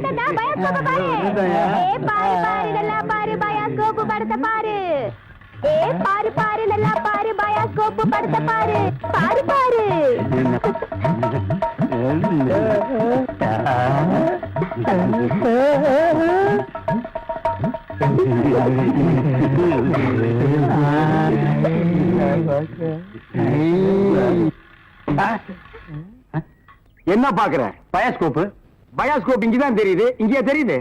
தாத்தா பயாஸ்கோப் பாரு. ஏ பாரு பாரு நல்லா பாரு பயாஸ்கோப் படத்தை பாரு. ஏ பாரு பாரு நல்லா பாரு பயாஸ்கோப் படத்தை பாரு. பாரு பாரு. என்ன பாக்குற? பயாஸ்கோப். பயாஸ்கோப் இங்கதான் தெரியுது. இங்கேயே தெரியுது.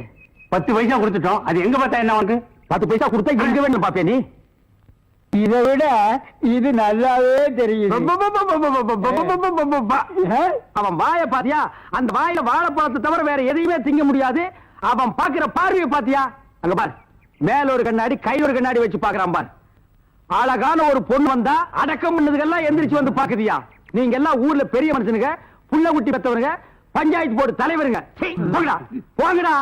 10 பைசா கொடுத்துட்டோம். அது எங்க பார்த்தா என்ன உனக்கு? 10 பைசா கொடுத்தா எங்க வேணும் பாப்பே நீ? இதை விட இது நல்லாவே தெரியுது. அவன் வாய பாத்தியா? அந்த வாயில வாழைப்பழத்தை தவிர வேற எதையுமே திங்க முடியாது. அவன் பாக்குற பார்வையை பாத்தியா? அங்க பாரு, மேல ஒரு கண்ணாடி கையில ஒரு கண்ணாடி வச்சு பாக்குறான் பாரு. அழகான ஒரு பொண்ணு வந்தா அடக்கம் பண்ணதுக்கெல்லாம் எந்திரிச்சு வந்து பாக்குதியா? நீங்க எல்லாம் ஊர்ல பெரிய மனுஷனுங்க, புள்ள குட்டி பெத்தவருங்க, பஞ்சாயத்து போர்டு தலைவருங்க. போங்கடா போங்கடா.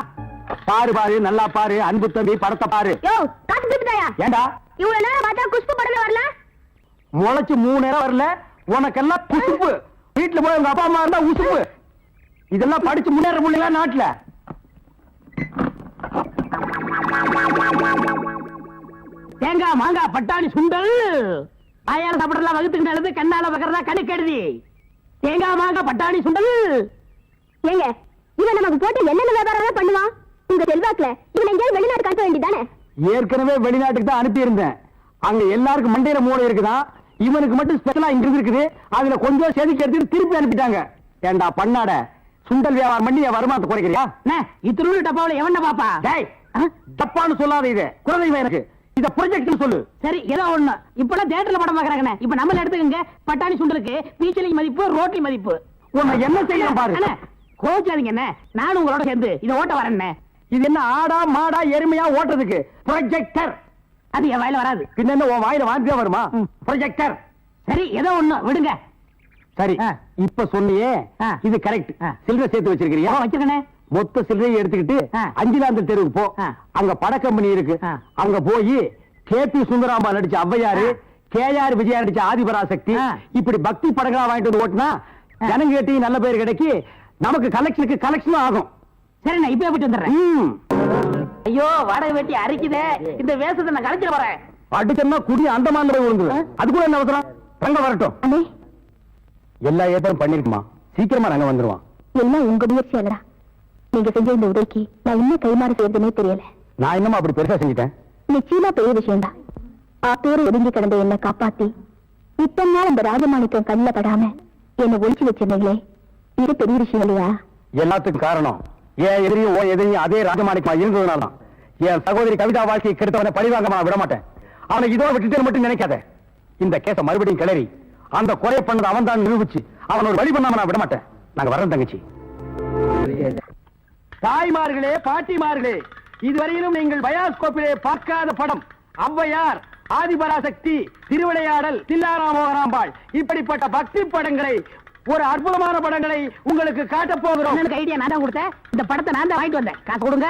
பாரு பாரு நல்லா பாரு. அன்பு தம்பி படத்தை பாரு. ஏண்டா இவ்வளவு நேரம் பார்த்தா குஷ்பு படமே வரல? முளைச்சு 3 நேரம் வரல. உனக்கெல்லாம் குசுப்பு. வீட்டுல போய் உங்க அப்பா அம்மா இருந்தா உசுப்பு. இதெல்லாம் படிச்சு முன்னேற முடியல நாட்டுல. தேங்காய் மாங்காய் பட்டாணி சுண்டல் ஆயார சாப்பிடலாம். வகுத்துக்கு நல்லது. கண்ணால பக்கறதா கணக்கு எழுதி. தேங்காய் மாங்காய் பட்டாணி சுண்டல். ஏங்க இவன் நமக்கு போட்டு என்னென்ன வியாபாரம் பண்ணுவான்? உங்க செல்வாக்குல இவன் எங்கேயாவது வெளிநாடு காட்ட வேண்டியதானே? ஏற்கனவே வெளிநாட்டுக்கு தான் அனுப்பி இருந்தேன். அங்க எல்லாருக்கும் மண்டையில மூளை இருக்குதான். இவனுக்கு மட்டும் ஸ்பெஷலா இங்க இருக்குது. அதுல கொஞ்சம் செதுக்கி எடுத்துட்டு திருப்பி அனுப்பிட்டாங்க. ஏண்டா பண்ணாட, சுண்டல் வியாபாரம் பண்ணி என் வருமானத்தை குறைக்கிறியா? இத்திரு டப்பாவில எவன பாப்பா? டப்பான்னு சொல்லாத. இது குழந்தைங்க எனக்கு. இத ப்ரொஜெக்ட் சொல்லு. சரி ஏதோ ஒண்ணு. இப்பெல்லாம் தியேட்டர்ல படம் பாக்குறாங்க. இப்ப நம்மள எடுத்துக்கங்க. பட்டாணி சுண்டலுக்கு பீச்சலி மதிப்பு, ரோட்டி மதிப்பு. உன்னை என்ன செய்யணும் பாரு. கோச்சாதீங்க என்ன, நானும் உங்களோட சேர்ந்து இதை ஓட்ட வரேன். இது என்ன ஆடா மாடா எருமையா ஓட்டுறதுக்கு? ப்ரொஜெக்டர். அது என் வாயில வராது. பின்ன என்ன உன் வாயில வாந்தியா வருமா? ப்ரொஜெக்டர். சரி ஏதோ ஒண்ணு விடுங்க. சரி இப்ப சொன்னியே இது கரெக்ட். சில்லறை சேர்த்து வச்சிருக்கிறியா? வச்சிருக்கேன். மொத்த சில்லறையை எடுத்துக்கிட்டு அஞ்சிலாந்த தெருவுக்கு போ. அங்க பட கம்பெனி இருக்கு. அங்க போய் கேபி சுந்தராம்பா நடிச்ச ஔவையாரு, கேஆர் விஜயா நடிச்ச ஆதிபராசக்தி, இப்படி பக்தி படங்களா வாங்கிட்டு வந்து ஓட்டுனா ஜனங்க கேட்டி நல்ல பேர் கிடைக்கி நமக்கு கலெக்ஷனுக்கு கலெக்ஷன் ஆகும். சரி நான் இப்ப போயிட்டு வந்துடுறேன். ஐயோ வாடகை வெட்டி அரிக்குதே. இந்த வேஷத்தை நான் கலைச்சிட வரேன். அடிச்சோம்னா குடி அந்த மாதிரி விழுந்துது. அது கூட என்ன அவசரம்? ரங்க வரட்டும். எல்லா ஏற்பாடும் பண்ணிருக்குமா? சீக்கிரமா ரங்க வந்துருவான். எல்லாம் உங்க முயற்சியாலடா. நீங்க செஞ்ச இந்த உதவிக்கு நான் இன்னும் கைமாறு செய்யறதுனே தெரியல. நான் இன்னும் அப்படி பெருசா செஞ்சுட்டேன். நிச்சயமா பெரிய விஷயம் தான். ஆத்தோடு ஒதுங்கி கிடந்த என்ன காப்பாத்தி இத்தனை நாள் அந்த ராஜமாணிக்கம் கண்ணில் படாம என்ன ஒழிச்சு வச்சிருந்தீங்களே, இது பெரிய விஷயம் இல்லையா? எல்லாத்துக்கும் காரணம் ஏன் எதிரியும் ஓ எதிரியும் அதே ராஜமாணிக்கமா இருந்ததுனால. என் சகோதரி கவிதா வாழ்க்கையை கெடுத்தவனை பழிவாங்க நான் விட மாட்டேன். அவனை இதோட விட்டுட்டு மட்டும் நினைக்காத. இந்த கேஸ மறுபடியும் கிளறி அந்த குறை பண்ணது அவன் தான் நிரூபிச்சு அவன் ஒரு வழி பண்ணாம நான் விட மாட்டேன். நாங்க வரோம் தங்கச்சி. தாய்மார்களே, பாட்டிமார்களே, இதுவரையிலும் நீங்கள் பயாஸ்கோப்பிலே பார்க்காத படம் ஔவையார், ஆதிபராசக்தி, திருவிளையாடல், தில்லாராமோகராம்பாள், இப்படிப்பட்ட பக்தி படங்களை, ஒரு அற்புதமான படங்களை உங்களுக்கு காட்ட போகிறோம். எனக்கு ஐடியா நான் தான் கொடுத்தேன். இந்த படத்தை நான் தான் வாங்கிட்டு வந்தேன். காசு கொடுங்க.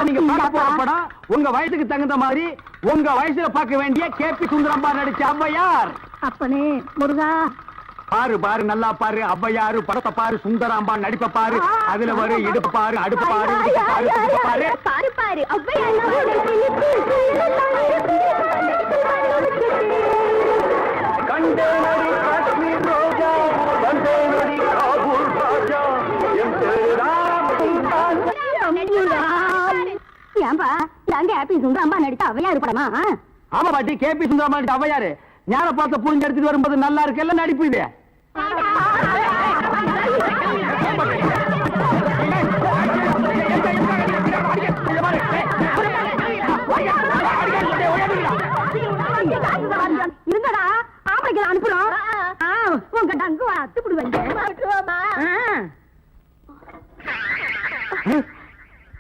நீங்க பார்க்க போற படம் உங்க வயசுக்கு தகுந்த மாதிரி உங்க வயசுல பார்க்க வேண்டிய கேபி சுந்தரம்பா நடிச்ச ஔவையார். அப்பனே முருகா, பாரு பாரு நல்லா பாரு. ஔவையாரு படத்தை பாரு, சுந்தராம்பா நடிப்ப பாரு. அதுல வரு இடுப்பு பாரு, அடுப்பு பாரு, பாரு பாரு பாரு ஔவையார். கண்டேனடி காஷ்மீர் ரோஜா, கண்டேனடி காபூல் ராஜா, ஏன்பா நாங்க கேபி சுந்தராம்பா நடித்த ஔவையார் படமா? ஆமா பாட்டி, கேபி சுந்தரம்பா நடிச்ச ஔவையாரு. ஞான பார்த்த புரிஞ்சு எடுத்துட்டு வரும்போது நல்லா இருக்கு. எல்லாம் நடிப்பு இது. இருங்கடா, ஆம்பளைக்கு அனுப்புறோம். உங்க டங்கு அத்துப்பிடுவேன்.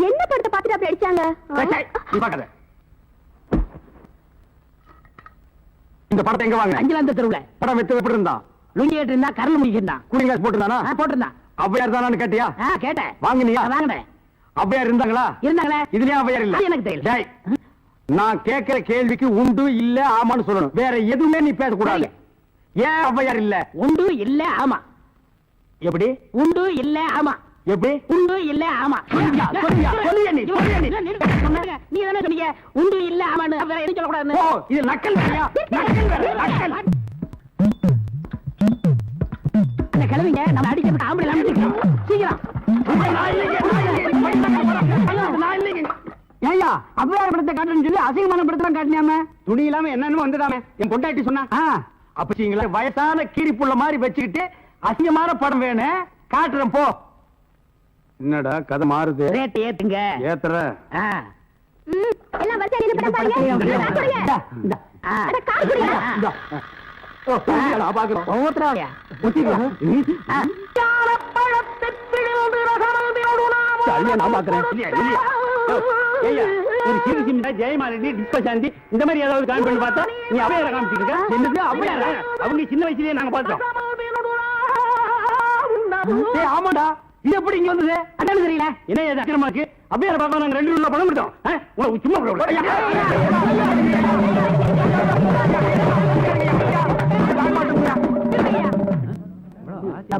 என்ன படத்தை பார்த்துட்டு அப்படி அடிச்சாங்க? இந்த படத்தை எங்க வாங்க? அஞ்சிலாந்த தெருவுல. படம் வெத்து எப்படி இருந்தா? லுங்கி ஏட்டு இருந்தா, கரல் முடிக்கிருந்தான். Cooling glass போட்டுருந்தானா? போட்டிருந்தான். ஔவையார் தானு கேட்டியா? கேட்டேன். வாங்கினியா? வாங்கினேன். ஔவையார் இருந்தாங்களா? இருந்தாங்களே. இதுலயே ஔவையார் இல்ல? எனக்கு தெரியல. நான் கேட்கிற கேள்விக்கு உண்டு இல்ல ஆமான்னு சொல்லணும். வேற எதுவுமே நீ பேசக்கூடாது. ஏன் ஔவையார் இல்ல? உண்டு இல்ல ஆமா. எப்படி? உண்டு இல்ல ஆமா. எப்படி உண்டு இல்ல ஆமா சொல்லுயா, சொல்லுயா, சொல்லுயா நீ, சொல்லுயா நீ. சொன்னாங்க. நீ தானே சொன்னீங்க உண்டு இல்ல ஆமான்னு வேற எதுவும் சொல்லக்கூடாதுன்னு. ஓ இது நக்கல் வேறையா? நக்கல் வேற, நக்கல். இந்த கிழவிங்க நம்ம அடிக்கிறதுக்கு ஆம்பளை அனுப்பிச்சிருக்கோம். சீக்கிரம் நான் இல்லைங்க. ஏய்யா அவ்வாறு படத்தை காட்டுன்னு சொல்லி அசிங்கமான படத்தை காட்டினாம துணி இல்லாம என்னன்னு வந்துடாம என் பொண்டாட்டி சொன்னா அப்பீங்களா வயசான கீரிப்புள்ள மாதிரி வச்சுக்கிட்டு அசிங்கமான படம் வேணும் காட்டுறேன் போ. என்னடா கதை மாறுது? ரேட் ஏத்துங்க. ஏத்துற எல்லாம் வரிசையா நின்னு படம் பாருங்க. அட காசு குடிங்க. ஒவ்வொருத்தராவயா ஜெயமாலினி டிஸ்பசாந்தி இந்த மாதிரி ஏதாவது காமிச்சு பார்த்தா நீ அவையார காமிச்சிட்டு இருக்க. என்னது அவையார? அவங்க சின்ன வயசுலயே நாங்க பார்த்தோம். ஆமாடா இது எப்படி இங்க வந்தது? அதானு தெரியல. என்ன இது அக்கிரமாக்கு? அவையார பார்க்க நாங்க 2 உள்ள பணம் கொடுத்தோம். உனக்கு சும்மா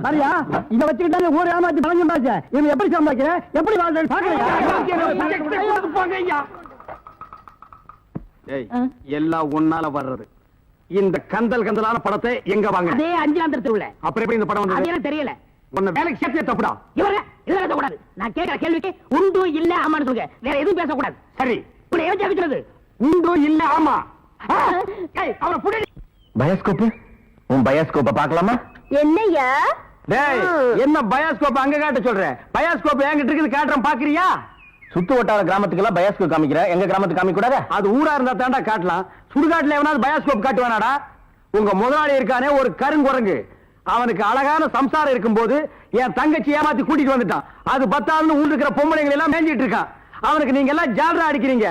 பாரியா இத வச்சுக்கிட்டாங்க ஊர் ஏமாத்தி பழம் சம்பாதிச்ச இவன் எப்படி சம்பாதிக்கிற எப்படி வாழ்றது பாக்கலையா? எல்லாம் ஒன்னால வர்றது. இந்த கந்தல் கந்தலான படத்தை எங்க வாங்க? அதே அஞ்சாந்தர் திருவிழ. அப்புறம் எப்படி இந்த படம் அது வந்தது? எனக்கு தெரியல. உன்னை வேலைக்கு சேர்த்து தப்புடா. இவரே இதெல்லாம் பேசக்கூடாது. நான் கேட்கிற கேள்விக்கு உண்டு இல்ல ஆமான்னு சொல்லுங்க. வேற எதுவும் பேசக்கூடாது. சரி இப்படி ஏன் ஜெபிக்கிறது? உண்டு இல்ல ஆமா. அவரை புடி. பயோஸ்கோப் உன் பயோஸ்கோப்ப பார்க்கலாமா? என்னய்யா? டேய் என்ன பயோஸ்கோப் அங்க காட்ட சொல்ற? பயோஸ்கோப் என்கிட்ட இருக்குது காட்டுறேன் பாக்குறியா? சுத்து வட்டார கிராமத்துக்கெல்லாம் பயோஸ்கோப் காமிக்கிற, எங்க கிராமத்துக்கு காமிக்க கூடாதா? அது ஊரா இருந்தா தாண்டா காட்டலாம். சுடுகாட்டுல எவனாவது பயோஸ்கோப் காட்டுவானாடா? உங்க முதலாளி இருக்கானே ஒரு கருங்குரங்கு, அவனுக்கு அழகான சம்சாரம் இருக்கும்போது என் தங்கச்சி ஏமாத்தி கூட்டிட்டு வந்துட்டான். அது பத்தாதுன்னு ஊர் இருக்கிற பொம்பளைங்களை எல்லாம் மேஞ்சிட்டு இருக்கான். அவனுக்கு நீங்க எல்லாம் ஜால்ரா அடிக்கிறீங்க.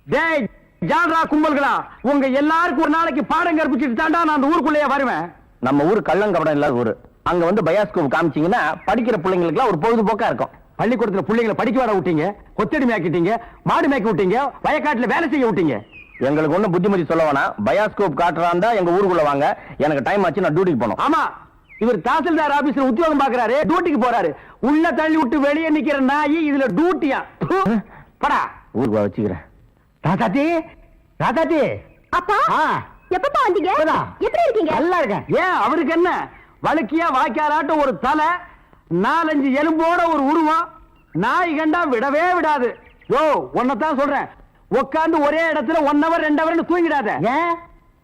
டேய் ஜால்ரா கும்பல்களா, உங்க எல்லாருக்கும் ஒரு நாளைக்கு பாடம் கற்பிச்சுட்டு தாண்டா நான் அந்த ஊருக்குள்ளேயே வருவேன். நம்ம ஊரு கள்ளங்கபடம் இல்லாத ஊரு. அங்க வந்து பயோஸ்கோப் காமிச்சீங்கன்னா படிக்கிற பிள்ளைங்களுக்கு ஒரு பொழுதுபோக்கா இருக்கும். பள்ளிக்கூடத்துல பிள்ளைங்களை படிக்க வர விட்டீங்க, கொத்தடி மேய்க்கிட்டீங்க, மாடு மேய்க்க விட்டீங்க, வயக்காட்டுல வேலை செய்ய விட்டீங்க. எங்களுக்கு ஒண்ணு புத்திமதி சொல்ல வேணாம். பயோஸ்கோப் காட்டுறாந்தா எங்க ஊருக்குள்ள வாங்க. எனக்கு டைம் ஆச்சு, நான் டியூட்டிக்கு போகணும். ஆமா, இவர் தாசில்தார் ஆபீஸ்ல உத்தியோகம் பாக்குறாரு, டியூட்டிக்கு போறாரு. உள்ள தள்ளி விட்டு வெளியே நிக்கிற நாய் இதுல டியூட்டியா? படா ஊருக்கு வச்சுக்கிறேன். ராசாத்தி, ராசாத்தி. அப்பா எப்பப்பா வந்தீங்க? எப்படி இருக்கீங்க? நல்லா இருக்கேன். ஏன் அவருக்கு என்ன? வழுக்கியா வாய்க்காலாட்டம் ஒரு தலை, 4-5 எலும்போட ஒரு உருவம். நாய் கண்டா விடவே விடாது. யோ உன்னதான் சொல்றேன், உட்காந்து ஒரே இடத்துல 1 hour 2 hour தூங்கிடாத. ஏன்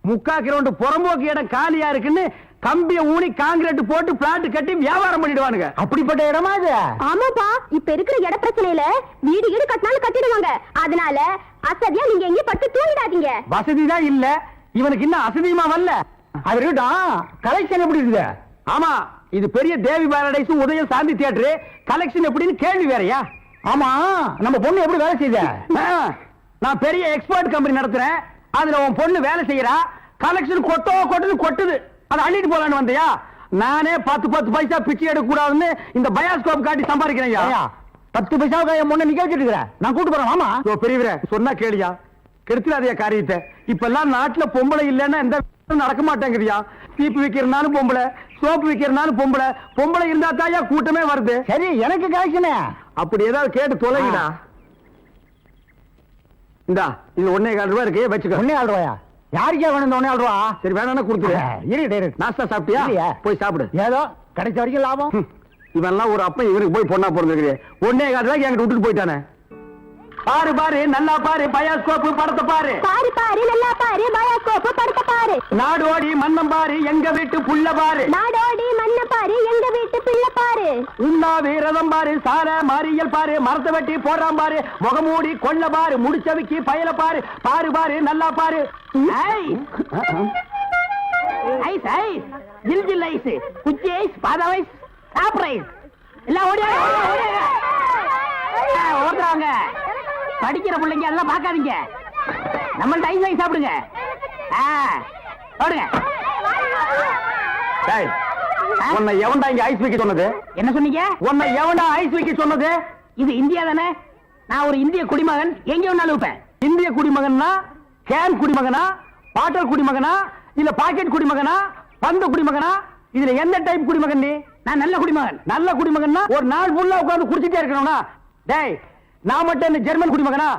3/4 கிரவுண்ட் புறம்போக்கு இடம் காலியா இருக்குன்னு கம்பிய ஊனி காங்கிரீட் போட்டு பிளாட் கட்டி வியாபாரம் பண்ணிடுவானுங்க. அப்படிப்பட்ட இடமா இது? ஆமாப்பா, இப்ப இருக்கிற இட பிரச்சனையில வீடு வீடு கட்டினாலும் கட்டிடுவாங்க. அதனால அசதியா நீங்க எங்கேயும் படுத்து தூங்கிடாதீங்க. வசதி தான் இல்ல, இவனுக்கு இன்னும் அசதியுமா வரல. அது இருக்கட்டும், கலெக்ஷன் எப்படி இருக்குது? ஆமா, இது பெரிய தேவி பாரடைஸ் உதயம் சாந்தி தியேட்டர். கலெக்ஷன் எப்படின்னு கேள்வி வேறயா? ஆமா, நம்ம பொண்ணு எப்படி வேலை செய்த? நான் பெரிய எக்ஸ்போர்ட் கம்பெனி நடத்துறேன், அதுல உன் பொண்ணு வேலை செய்யறா. கலெக்ஷன் கொட்டுது. அதை அள்ளிட்டு போலான்னு வந்தியா? நானே 10 பைசா பிச்சை எடுக்க கூடாதுன்னு இந்த பயோஸ்கோப் காட்டி சம்பாதிக்கிறேன். 10 பைசாவுக்கு என் பொண்ணு நிக்க வச்சுட்டு இருக்கிறேன். நான் கூட்டு போறேன். ஆமா பெரியவரே சொன்னா கேளியா, கெடுத்துடாதே காரியத்தை. இப்ப எல்லாம் நாட்டுல பொம்பளை இல்லன்னா எந்த நடக்க மாட்டேங்குதியா? சீப்பு விக்கிறனாலும் பொம்பளை, சோப்பு விக்கிறனாலும் பொம்பளை. பொம்பளை இருந்தா தாயா கூட்டமே வருது. சரி, எனக்கு கலெக்ஷன் அப்படி ஏதாவது கேட்டு தொலைங்கடா. இந்தா இது 1.25 ரூபாய் இருக்கு, வச்சுக்க. 1.25 ரூபாயா? யாருக்கே வேணும் இந்த 1.25 ரூபா? சரி வேணா கொடுத்துரு. இரு. நாஸ்தா சாப்பிட்டியா? இல்லையே. போய் சாப்பிடு. ஏதோ கிடைச்ச வரைக்கும் லாபம். இவெல்லாம் ஒரு அப்ப இவருக்கு போய் பொண்ணா பிறந்திருக்கிறேன். 1.25 ரூபாய்க்கு என்கிட்ட விட்டுட்டு போயிட்டானே. பாரு பாரு நல்லா பாரு, பயோஸ்கோப் படத்தை பாரு. பாரு பாரு நல்லா பாரு, பயோஸ்கோப் படத்தை பாரு. நாடோடி மன்னம் பாரு, எங்க வீட்டு புள்ள பாரு. நாடோடி மண்ண பாரு, எங்க வீட்டு பிள்ளை பாரு. உண்ணாவி ரதம் பாரு, சார மாரியல் பாரு, மரத்தை வெட்டி போடுறான் பாரு, முகமூடி கொள்ள பாரு, முடிச்சவிக்கு பயல பாரு. பாரு பாரு நல்லா பாரு. ஐஸ் ஐஸ், ஜில் ஜில் ஐஸ், குச்சி ஐஸ், பாதாம் ஐஸ், சாப்பிட்ற ஐஸ் எல்லாம் ஓடுறாங்க. படிக்கிற பிள்ளைங்க அதெல்லாம் பார்க்காதீங்க. நம்மள்ட்ட ஐஸ் ஐஸ் சாப்பிடுங்க. ஓடுங்க. உன்னை எவன்டா இங்க ஐஸ் வைக்க சொன்னது? என்ன சொன்னீங்க? உன்னை எவன்டா ஐஸ் வைக்க சொன்னது? இது இந்தியா தானே? நான் ஒரு இந்திய குடிமகன், எங்க வேணாலும் வைப்பேன். இந்திய குடிமகன்னா கேன் குடிமகனா, பாட்டல் குடிமகனா, இல்ல பாக்கெட் குடிமகனா, பந்து குடிமகனா? இதுல எந்த டைப் குடிமகன் நீ? நான் நல்ல குடிமகன். நல்ல குடிமகன்னா ஒரு நாள் ஃபுல்லா உட்கார்ந்து குடிச்சிட்டே இருக்கணும்னா? டேய், நான் மட்டும் என்ன ஜெர்மன் குடிமகனா?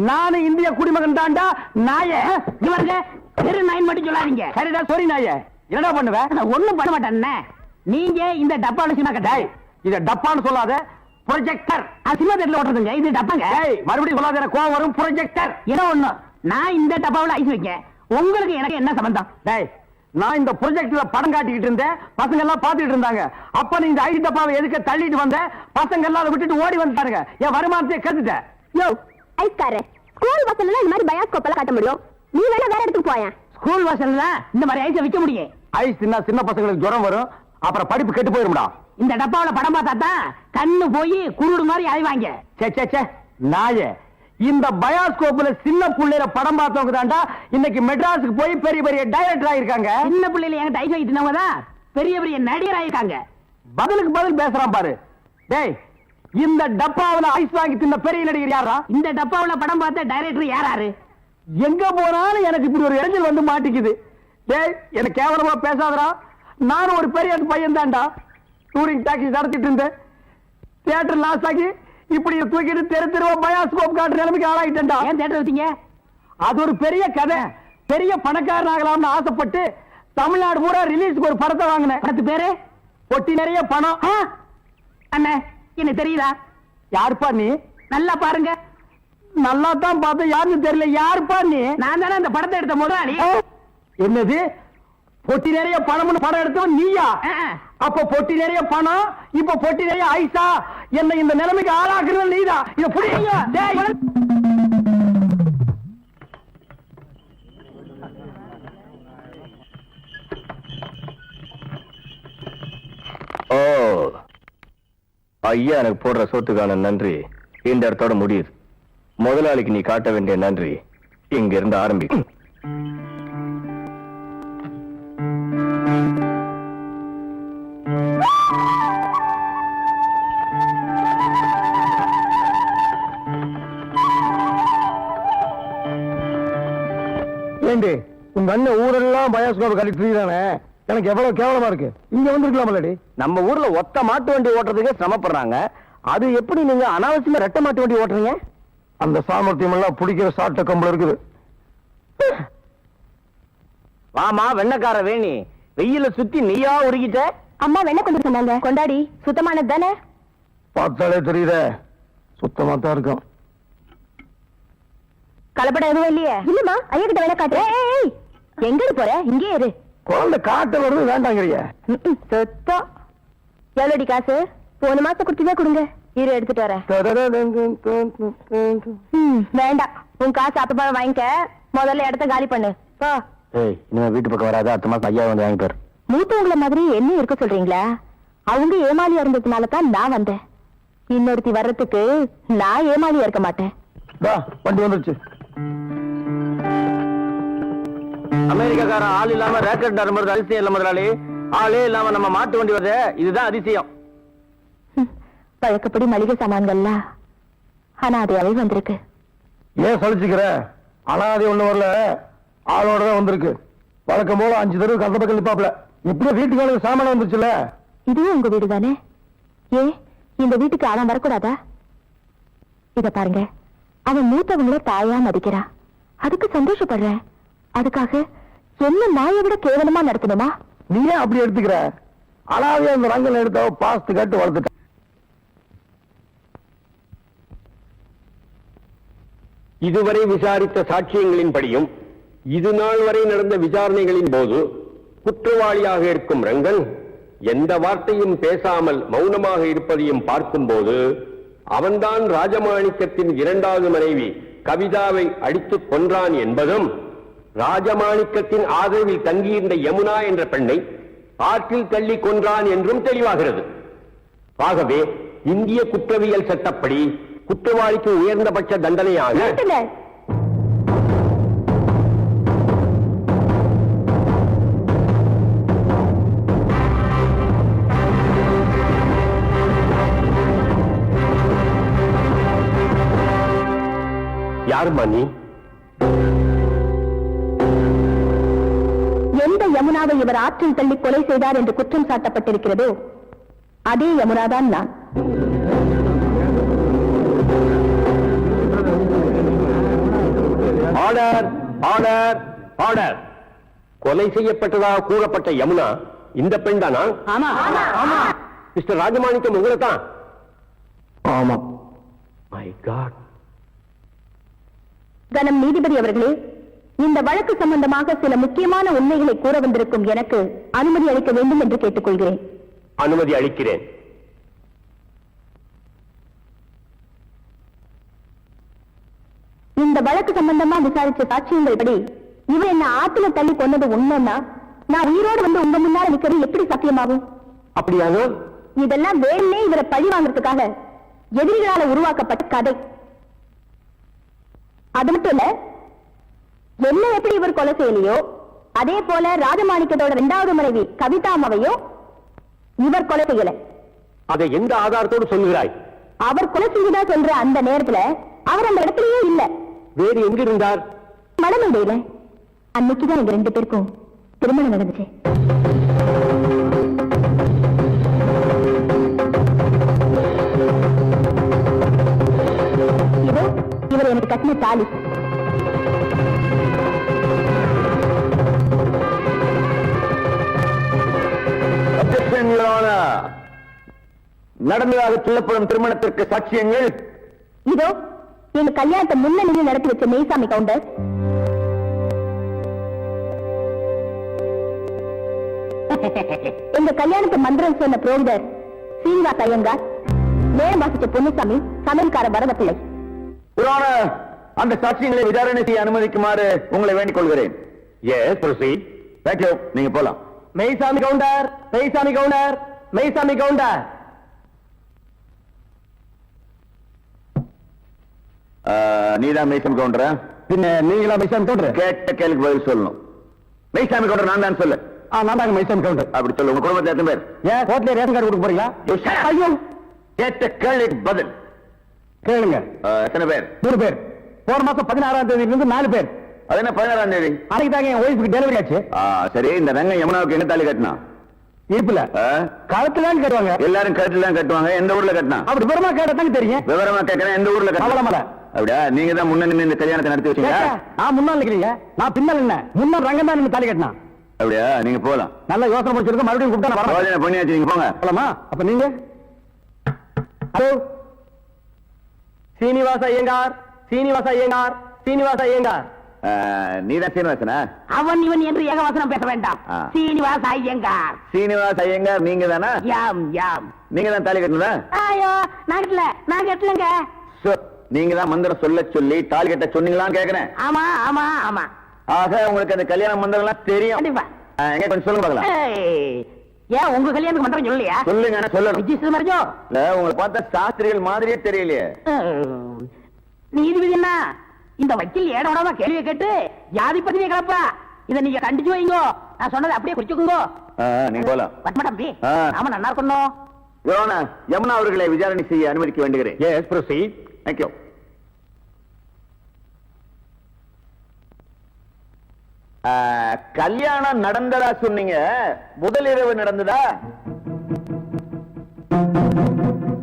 நானும் இந்திய குடிமகன் தான்டா. நாயே, இங்க பாருங்க, தெரு நாயின் மட்டும் சொல்லாதீங்க. சரிடா, சாரி நாயே. என்னடா பண்ணுவேன்? நான் ஒண்ணும் பண்ண மாட்டேன். நீங்க இந்த டப்பால சினிமா கட்டாய். இத டப்பான்னு சொல்லாத, ப்ரொஜெக்டர். சினிமா தேட்டர்ல ஓட்டுறதுங்க, இது டப்பாங்க. மறுபடியும் சொல்லாத, எனக்கு கோவம் வரும். ப்ரொஜெக்டர் ஏதோ ஒண்ணு, நான் இந்த டப்பாவுல ஐஸ் வைக்க, உங்களுக்கு எனக்கு என்ன சம்பந்தம்? டேய், நான் இந்த ப்ரொஜெக்ட்ல படம் காட்டிக்கிட்டு இருந்தேன், பசங்க எல்லாம் பாத்துட்டு இருந்தாங்க. அப்ப நீ இந்த ஐஸ் டப்பாவை எதுக்கு தள்ளிட்டு வந்த? பசங்க எல்லாம் அதை விட்டுட்டு ஓடி வந்துட்டாங்க. என் வருமானத்தை கெடுத்துட்ட. யோ ஐஸ்காரே, ஸ்கூல் பசங்க இந்த மாதிரி பயாஸ்கோப் எல்லாம் காட்ட முடியும். நீ வேணா வேற இடத்துக்கு போயேன். ஸ்கூல் வாசல்ல இந்த மாதிரி ஐஸை விற்க முடியும். ஐஸ் தின்னா சின்ன பசங்களுக்கு ஜுரம் வரும், அப்புறம் படிப்பு கெட்டு போயிரும்டா. இந்த டப்பாவுல படம் பார்த்தா தான் கண்ணு போய் குருடு மாதிரி அலைவாங்க. சே சே சே நாயே, இந்த பயாஸ்கோப்ல சின்ன புள்ளையில படம் பார்த்தவங்க தான்டா இன்னைக்கு மெட்ராஸுக்கு போய் பெரிய பெரிய டைரக்டர் ஆயிருக்காங்க. சின்ன பிள்ளைல என்கிட்ட ஐஸ் வாங்கிட்டு தான் பெரிய பெரிய நடிகர் ஆயிருக்காங்க. பதிலுக்கு பதில் பேசுறான் பாரு. டேய், இந்த டப்பாவுல ஐஸ் வாங்கி தின்ன பெரிய நடிகர் யாரா? இந்த டப்பாவுல படம் பார்த்த டைரக்டர் யாராரு? எங்க போனாலும் எனக்கு இப்படி ஒரு இடைஞ்சல் வந்து மாட்டிக்குது. டேய், எனக்கு கேவலமா பேசாதடா. நானும் ஒரு பெரிய பையன் தான்டா. டூரிங் டாக்ஸி நடத்திட்டு இருந்தேன். தியேட்டர் லாஸ் ஆகி இப்படி தூக்கிட்டு தெரு தெருவா பயாஸ்கோப் காட்டுற நிலைமைக்கு ஆளாயிட்டேன்டா. ஏன் தியேட்டர் வச்சீங்க? அது ஒரு பெரிய கதை. பெரிய பணக்காரன் ஆகலாம்னு ஆசைப்பட்டு தமிழ்நாடு பூரா ரிலீஸ்க்கு ஒரு படத்தை வாங்கினேன். படத்து பேரு பொட்டி நிறைய பணம். அண்ணே, என்ன தெரியுதா? யாருப்பா நீ? நல்லா பாருங்க. நல்லா தான் பார்த்தேன், யாருன்னு தெரியல. யாருப்பா நீ? நான் தானே அந்த படத்தை எடுத்த முதலாளி. என்னது, பொட்டி நிறைய பணம்னு படம் எடுத்தவன் நீயா? அப்ப பொட்டி நிறைய பணம், இப்ப பொட்டி நிறைய ஐசா. என்ன இந்த நிலைமைக்கு ஆளாக்குறது நீதான். இத புடிங்க. ஓ, ஐயா எனக்கு போடுற சோத்துக்கான நன்றி இந்த இடத்தோட முடியுது. முதலாளிக்கு நீ காட்ட வேண்டிய நன்றி இங்க இருந்து ஆரம்பிக்கும். ஏண்டி, உங்க அண்ணன் ஊரெல்லாம் பயாஸ்கோப் கலெக்டர் தானே? எனக்கு எவ்வளவு கேவலமா இருக்கு. இங்க வந்துருக்கலாமல்லடி. நம்ம ஊர்ல ஒத்த மாட்டு வண்டி ஓட்டுறதுக்கு சிரமப்படுறாங்க. அது எப்படி நீங்க அனாவசியமா ரெட்டை மாட்டு வண்டி ஓட்டுறீங்க? அந்த சாமர்த்தியம் எல்லாம் பிடிக்கிற சாட்ட கம்பளம் இருக்குது. வாமா வெண்ணக்கார வேணி, வெயில சுத்தி நீயா உருகிட்ட. அம்மா வெண்ண கொண்டு சொன்னாங்க. கொண்டாடி, சுத்தமானது தானே? பார்த்தாலே தெரியுதே, சுத்தமா தான் இருக்கும். கலப்படம் எதுவும் இல்லையே? இல்லம்மா, ஐயா கிட்ட வேணா காட்டு. எங்க போற? இங்கே இரு. குழந்தை காட்ட வருது வேண்டாங்கிறிய. சுத்தம். எவ்வளோடி காசு? போன மாசம் குடுத்துவே கொடுங்க. இரு, எடுத்துட்டு வரேன். வேண்டாம், உன் காசு அப்ப வாங்கிக்க. முதல்ல இடத்த காலி பண்ணு. போ. இனிமே வீட்டு பக்கம் வராது. அடுத்த மாசம் ஐயா வந்து வாங்கி பாரு. மூத்தவங்கள மாதிரி என்ன இருக்க சொல்றீங்களா? அவங்க ஏமாளியா இருந்ததுனால தான் நான் வந்தேன். இன்னொருத்தி வர்றதுக்கு நான் ஏமாளியா இருக்க மாட்டேன். வண்டி வந்துருச்சு. அமெரிக்காக்காரன் ஆள் இல்லாம ரேக்கெட் நரம்புறது அதிசயம் இல்ல முதலாளி. ஆளே இல்லாம நம்ம மாட்டு வண்டி வருது, இதுதான் அதிசயம். பழக்கப்படி மளிகை சாமான்கள்லாம் அனாதையாவே வந்திருக்கு. ஏன் சலிச்சுக்கிற? அனாதை ஒண்ணு வரல, ஆளோட தான் வந்திருக்கு. வழக்கம் போல 5 தடவை அந்த பக்கம் நிப்பாப்ல. இப்படி வீட்டுக்கு சாமான வந்துருச்சுல. இதுவும் உங்க வீடு தானே? ஏன் இந்த வீட்டுக்கு அவன் வரக்கூடாதா? இத பாருங்க, அவன் மூத்தவங்கள தாயா மதிக்கிறான். அதுக்கு சந்தோஷப்படுறேன். அதுக்காக என்ன நாயை விட கேவலமா நடத்தணுமா? நீ ஏன் அப்படி எடுத்துக்கிற? அனாதையா இந்த ரங்கல் எடுத்த பாஸ்து கட்டு வளர்த்துட்ட. இதுவரை விசாரித்த சாட்சியங்களின்படியும் இது நாள் வரை நடந்த விசாரணைகளின் போது குற்றவாளியாக இருக்கும் ரங்கன் எந்த வார்த்தையும் பேசாமல் மௌனமாக இருப்பதையும் பார்க்கும்போது அவன்தான் ராஜமாணிக்கத்தின் 2வது மனைவி கவிதாவை அடித்துக் கொன்றான் என்பதும், ராஜமாணிக்கத்தின் ஆதரவில் தங்கியிருந்த யமுனா என்ற பெண்ணை ஆற்றில் தள்ளி கொன்றான் என்றும் தெளிவாகிறது. ஆகவே இந்திய குற்றவியல் சட்டப்படி குற்றவாளிக்கு உயர்ந்தபட்ச தண்டனையாக யாருமா நீ? எந்த யமுனாவை இவர் ஆற்றில் தள்ளி கொலை செய்தார் என்று குற்றம் சாட்டப்பட்டிருக்கிறதோ அதே யமுனாதான் நான். Order order order. கொலை செய்யப்பட்டதாக கூறப்பட்ட யமுனா இந்த பெண் தானா? ஆமா ஆமா. மிஸ்டர் ராஜமாணிக்கம் உங்களை தான்? ஆமாம். My God. கனம் நீதிபதி அவர்களே, இந்த வழக்கு சம்பந்தமாக சில முக்கியமான உண்மைகளை கூற வந்திருக்கும் எனக்கு அனுமதி அளிக்க வேண்டும் என்று கேட்டுக்கொள்கிறேன். அனுமதி அளிக்கிறேன். இந்த வழக்கு சம்பந்தமா விசாரிச்ச சாட்சியங்கள் படி இவன் என்ன ஆத்துல தள்ளி கொன்னது உண்மைன்னா நான் உயிரோடு வந்து உங்க முன்னால நிக்கிறது எப்படி சாத்தியமாகும்? அப்படியானோ? இதெல்லாம் வேணே இவரை பழி வாங்குறதுக்காக எதிரிகளால உருவாக்கப்பட்ட கதை. அது மட்டும் இல்ல, என்ன எப்படி இவர் கொலை செய்யலையோ அதே போல ராஜமாணிக்கத்தோட 2வது மனைவி கவிதாமாவையும் இவர் கொலை செய்யல. அதை எந்த ஆதாரத்தோடு சொல்லுகிறாய்? அவர் கொலை செய்ததா சொல்ற அந்த நேரத்துல அவர் அந்த இடத்துலயே இல்ல. வேறு எங்க இருந்தார்? மடமேடையில. அன்னைக்குதான் எங்க 2 பேருக்கும் திருமணம் நடந்துச்சு. இதோ இவர் எனக்கு கட்டின தாலி. நடந்ததாக சொல்லப்படும் திருமணத்திற்கு சாட்சியங்கள் இதோ எங்க கல்யாணத்தை முன்னணியில் நடத்தி வச்ச மெய்சாமி கவுண்டர், எங்க கல்யாணத்தை மந்திரம் சொன்ன புரோகிதர் சீனிவாச ஐயங்கார், நேரம் வாசிச்ச பொன்னுசாமி, சமையல்கார வரதப்பிள்ளை. புராண அந்த சாட்சியங்களை விசாரணை செய்ய அனுமதிக்குமாறு உங்களை வேண்டிக் கொள்கிறேன். Yes proceed. தேங்க்யூ. நீங்க போலாம். மெய்சாமி கவுண்டர், மெய்சாமி கவுண்டர், மெய்சாமி கவுண்டர். நீதான் மெய்சாமி கவுண்டரா? பின்ன நீங்களா மெய்சாமி கவுண்டர்? கேட்ட கேள்விக்கு பதில் சொல்லணும். மெய்சாமி கவுண்டர் நான் தான் சொல்லு. நான் தாங்க மைசம் கவுண்டர். அப்படி சொல்லு. உங்க குடும்பத்துல எத்தனை பேர்? ஏன் கோட்ல ரேஷன் கார்டு கொடுக்க போறீங்களா? ஐயோ, கேட்ட கேள்விக்கு பதில் கேளுங்க. எத்தனை பேர்? 3 பேர். போன மாசம் 16ஆம் தேதியில இருந்து 4 பேர். அது என்ன 16ஆம் தேதி? அன்னைக்கு தாங்க என் ஒய்ஃபுக்கு டெலிவரி ஆச்சு. சரி, இந்த ரங்க யமுனாவுக்கு என்ன தாலி கட்டினா? இருப்புல கழுத்துலாம் கட்டுவாங்க. எல்லாரும் கழுத்துலாம் கட்டுவாங்க. எந்த ஊர்ல கட்டினா? அப்படி விவரமா கேட்டதாங்க தெரியும். விவரமா கேட்கறேன். எந்த ஊர்ல கட்டலாமல? அப்படியா? நீங்க தான் முன்ன இந்த கல்யாணத்தை நடத்தி வச்சீங்க. நான் முன்னாள் நிக்கிறீங்க, நான் பின்னால் என்ன? முன்னாள் ரங்கம் தான் தாலி கட்டினா. அப்படியா? நீங்க போலாம். நல்ல யோசனை முடிச்சிருக்க. மறுபடியும் கூப்பிட்டா பண்ணியாச்சு. நீங்க போங்க. போலாமா? அப்ப நீங்க ஹலோ சீனிவாச ஐயங்கார், சீனிவாச ஐயங்கார், சீனிவாச ஐயங்கார். நீதான் சீனிவாசனா? அவன் இவன் என்று ஏகவசனம் பேச வேண்டாம். சீனிவாச ஐயங்கார். சீனிவாச ஐயங்கார் நீங்க தானா? யாம் யாம். நீங்க தான் தாலி கட்டினதா? ஐயோ, நான் கட்டலங்க. நீங்க தான் மந்திரம் சொல்ல சொல்லி தாலி கட்ட சொன்னீங்களான்னு கேக்குறேன். ஆமா ஆமா ஆமா. ஆக உங்களுக்கு அந்த கல்யாண மந்திரம் எல்லாம் தெரியும். கண்டிப்பா. எங்க கொஞ்சம் சொல்லுங்க பார்க்கலாம். ஏன் உங்க கல்யாணத்துக்கு மந்திரம் சொல்லலையா? சொல்லுங்க. சொல்லணும். விஜய் மறைஞ்சோ இல்ல, உங்களை பார்த்தா சாஸ்திரிகள் மாதிரியே தெரியலையே. நீதிபதி என்ன இந்த வக்கீல் ஏடோடமா கேள்வியை கேட்டு ஜாதி பத்தினியை கிளப்பா. இதை நீங்க கண்டிச்சு வைங்கோ. நான் சொன்னதை அப்படியே குறிச்சுக்குங்கோ. நீங்க போலாம். பத்மா தம்பி, நாம நல்லா இருக்கணும். யமுனா அவர்களை விசாரணை செய்ய அனுமதிக்க வேண்டுகிறேன். S proceed. தேங்க்யூ. கல்யாணம் நடந்ததா சொன்னீங்க, முதல் இரவு நடந்ததா?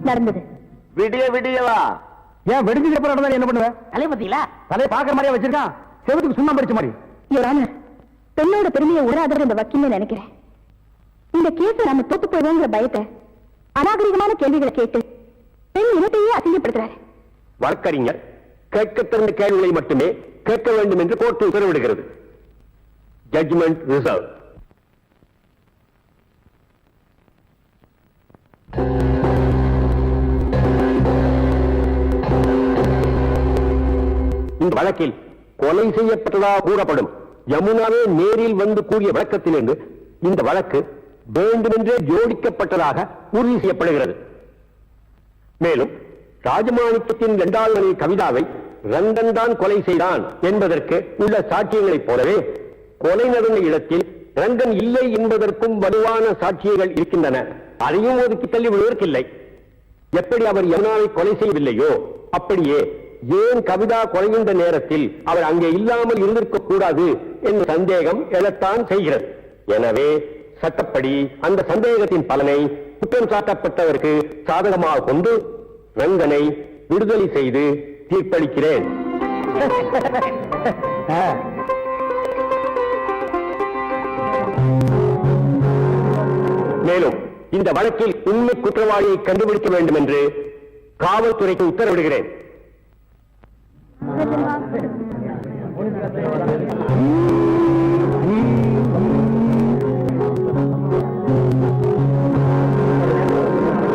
நடந்தது. விடிய விடியவா? ஏன் வெடிஞ்சு எப்ப நடந்தா என்ன பண்ணுவேன்? தலையை பத்தீங்களா? தலையை பாக்குற மாதிரியா வச்சிருக்கான்? செவத்துக்கு சுண்ணாம்பு அடிச்ச மாதிரி. பெண்ணோட பெருமையை உராதர் இந்த வக்கீல் நினைக்கிறேன். இந்த கேஸ நம்ம தோத்து போயிடுவோங்கிற பயத்தை அநாகரிகமான கேள்விகளை கேட்டு பெண் இனத்தையே அசிங்கப்படுத்துறாரு. வழக்கறிஞர் கேட்க திறந்த கேள்விகளை மட்டுமே கேட்க வேண்டும் என்று கோர்ட்டு உத்தரவிடுகிறது. Judgement reserve. இந்த வழக்கில் கொலை செய்யப்பட்டதாக கூறப்படும் யமுனாவே நேரில் வந்து கூறிய விளக்கத்திலிருந்து இந்த வழக்கு வேண்டுமென்றே ஜோடிக்கப்பட்டதாக உறுதி செய்யப்படுகிறது. மேலும் ராஜமாணிக்கத்தின் 2வது மனைவி கவிதாவை ரங்கன் தான் கொலை செய்தான் என்பதற்கு உள்ள சாட்சியங்களைப் போலவே கொலை நடந்த இடத்தில் ரங்கன் இல்லை என்பதற்கும் வலுவான சாட்சியங்கள் இருக்கின்றன. அதையும் ஒதுக்கி தள்ளி விடுவதற்கில்லை. எப்படி அவர் யமுனாவை கொலை செய்யவில்லையோ அப்படியே ஏன் கவிதா கொலைகின்ற நேரத்தில் அவர் அங்கே இல்லாமல் இருந்திருக்க கூடாது என்ற சந்தேகம் எழத்தான் செய்கிறது. எனவே சட்டப்படி அந்த சந்தேகத்தின் பலனை குற்றம் சாட்டப்பட்டவருக்கு சாதகமாக கொண்டு ரங்கனை விடுதலை செய்து தீர்ப்பளிக்கிறேன். மேலும் இந்த வழக்கில் உண்மை குற்றவாளியை கண்டுபிடிக்க வேண்டும் என்று காவல்துறைக்கு உத்தரவிடுகிறேன்.